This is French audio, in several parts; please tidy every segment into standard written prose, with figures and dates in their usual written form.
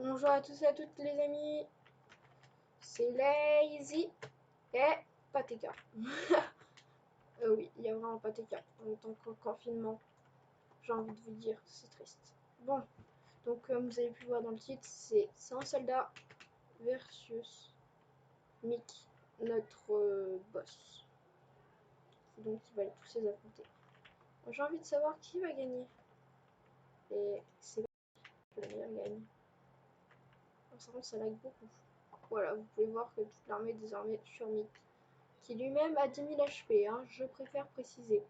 Bonjour à tous et à toutes les amis, c'est Lazy et Patéka. Oui, il y a vraiment Patéka en tant que confinement, j'ai envie de vous dire, c'est triste. Bon, donc comme vous avez pu voir dans le titre, c'est un soldat versus Mick, notre boss. Donc il va tous les affronter. J'ai envie de savoir qui va gagner. Et c'est que le meilleur gagne. Par contre, ça lag beaucoup. Voilà, vous pouvez voir que toute l'armée est désormais sur Mick, qui lui-même a 10 000 HP, hein, je préfère préciser.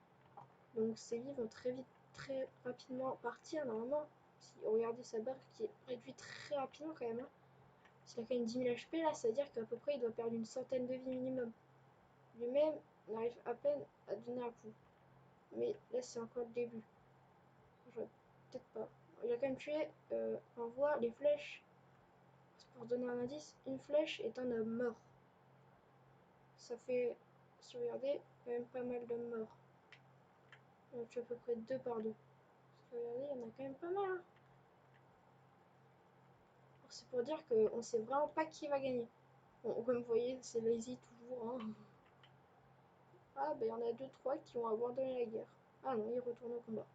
Donc ses vies vont très vite, très rapidement partir normalement. Si regardez sa barre qui est réduite très rapidement quand même. Hein. S'il a quand même 10 000 HP là, ça veut dire qu'à peu près il doit perdre une centaine de vies minimum. Lui-même n'arrive à peine à donner un coup. Mais là c'est encore le début. Je peut-être pas. Il a quand même tué, on voit les flèches. Pour donner un indice, une flèche est un homme mort. Ça fait, si vous regardez, quand même pas mal d'hommes morts. On tue à peu près 2 par 2. Regardez, il y en a quand même pas mal. Hein. C'est pour dire qu'on sait vraiment pas qui va gagner. Bon, comme vous voyez, c'est Lazy toujours. Hein. Ah, ben il y en a 2-3 qui ont abandonné la guerre. Ah non, ils retournent au combat.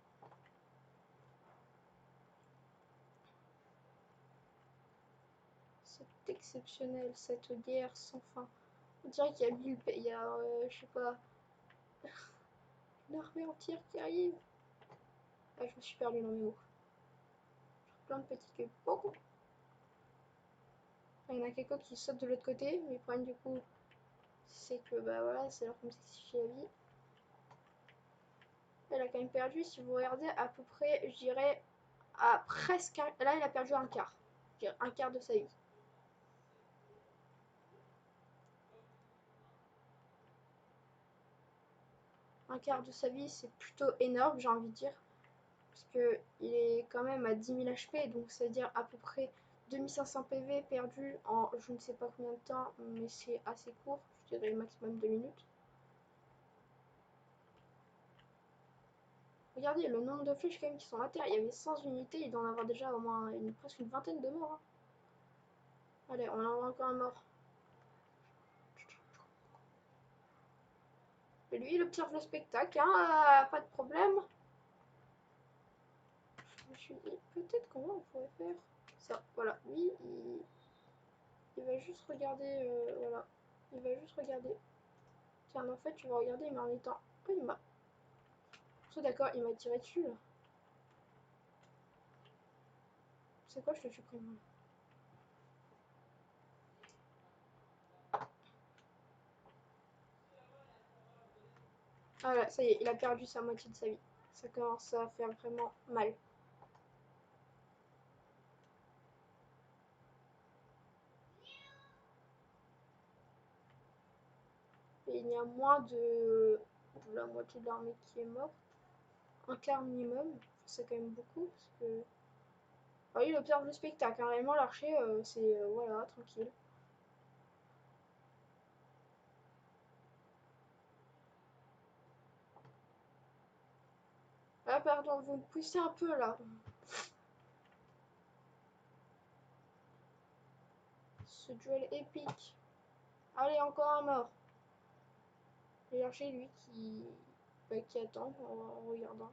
C'est exceptionnel, cette guerre sans fin. On dirait qu'il y a 1000 il y a, je sais pas, une armée entière qui arrive. Ah, je me suis perdu dans mes mots. Plein de petits cubes. Oh, il y en a quelqu'un qui saute de l'autre côté, mais le problème du coup, c'est que bah voilà, c'est leur complexifie la vie. Elle a quand même perdu, si vous regardez, à peu près, je dirais, à presque là, elle a perdu un quart. Un quart de sa vie. Un quart de sa vie, c'est plutôt énorme, j'ai envie de dire. Parce que il est quand même à 10 000 HP, donc c'est-à-dire à peu près 2500 PV perdus en je ne sais pas combien de temps, mais c'est assez court, je dirais maximum 2 minutes. Regardez le nombre de flèches quand même qui sont à terre, il y avait 100 unités, il doit en avoir déjà au moins presque une vingtaine de morts. Hein. Allez, on en voit encore un mort. Et lui, il observe le spectacle, hein, pas de problème. Je me suis dit, peut-être comment on pourrait faire ça. Voilà, lui, il va juste regarder, voilà. Il va juste regarder. Tiens, en fait, tu vas regarder, mais en étant... Oh, il m'a... C'est d'accord, il m'a tiré dessus, là. C'est quoi, je te supprime. Ah là, ça y est, il a perdu sa moitié de sa vie. Ça commence à faire vraiment mal. Et il y a moins de la moitié de l'armée qui est morte. Un quart minimum. C'est quand même beaucoup, parce que... Alors, il observe le spectacle. Hein. Réellement, l'archer, c'est... voilà, tranquille. Ah, pardon, vous me poussez un peu, là. Ce duel épique. Allez, encore un mort. Et l'archer, lui, qui attend en regardant.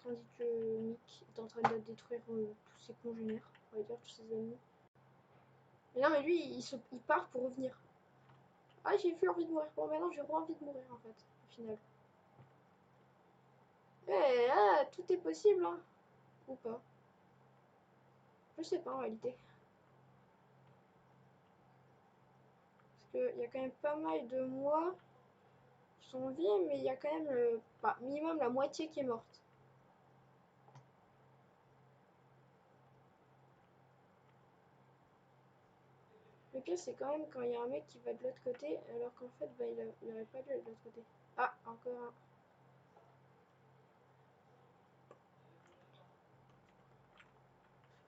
Tandis que Mick est en train de détruire tous ses congénères, on va dire, tous ses amis. Mais non, mais lui, il part pour revenir. Ah, j'ai plus envie de mourir. Bon, maintenant, j'ai pas envie de mourir, en fait, au final. Eh, ah, tout est possible, hein. Ou pas. Je sais pas, en réalité. Parce qu'il y a quand même pas mal de mois qui sont en vie, mais il y a quand même, minimum la moitié qui est morte. Le pire, c'est quand même quand il y a un mec qui va de l'autre côté, alors qu'en fait, bah, il aurait pas dû aller de l'autre côté. Ah, encore un.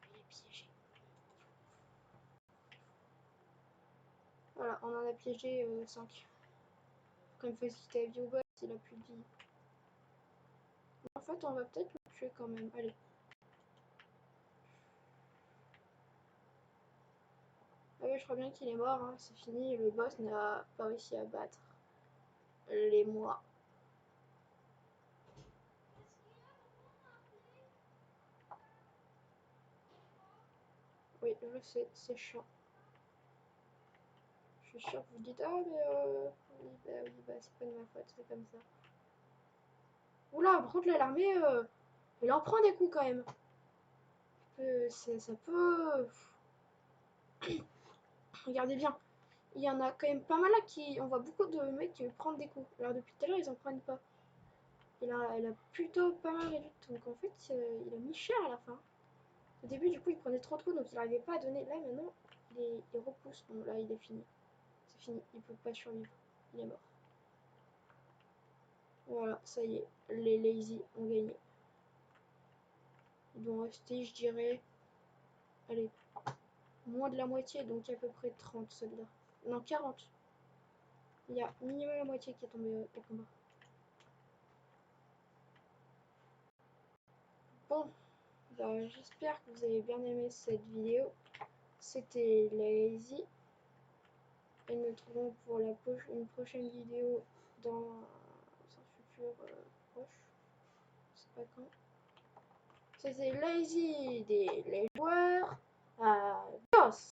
Il est piégé. Voilà, on en a piégé 5. Quand il faut citer la vie au boss, il a plus de vie. En fait, on va peut-être le tuer quand même. Allez. Ah ouais, je crois bien qu'il est mort, hein. C'est fini. Le boss n'a pas réussi à battre les mois. Oui, je sais, c'est chiant. Je suis sûre que vous dites, ah mais oui, bah c'est pas de ma faute, c'est comme ça. Oula, par contre là, l'armée, elle en prend des coups quand même. Ça peut... Regardez bien. Il y en a quand même pas mal là qui... On voit beaucoup de mecs qui prennent des coups. Alors depuis tout à l'heure, ils en prennent pas. Elle a plutôt pas mal réduit. Donc en fait, il a mis cher à la fin. Au début, du coup, il prenait trop de coups, donc il n'arrivait pas à donner. Là, maintenant, il repousse. Bon, là, il est fini. C'est fini. Il peut pas survivre. Il est mort. Voilà, ça y est. Les lazy ont gagné. Ils doivent rester, je dirais... Allez, moins de la moitié, donc à peu près 30 soldats. Non, 40. Il y a minimum la moitié qui est tombée au combat. Bon, bah, j'espère que vous avez bien aimé cette vidéo. C'était Lazy. Et nous retrouvons pour une prochaine vidéo dans un futur proche. Je sais pas quand. C'était Lazy des les joueurs. Adios!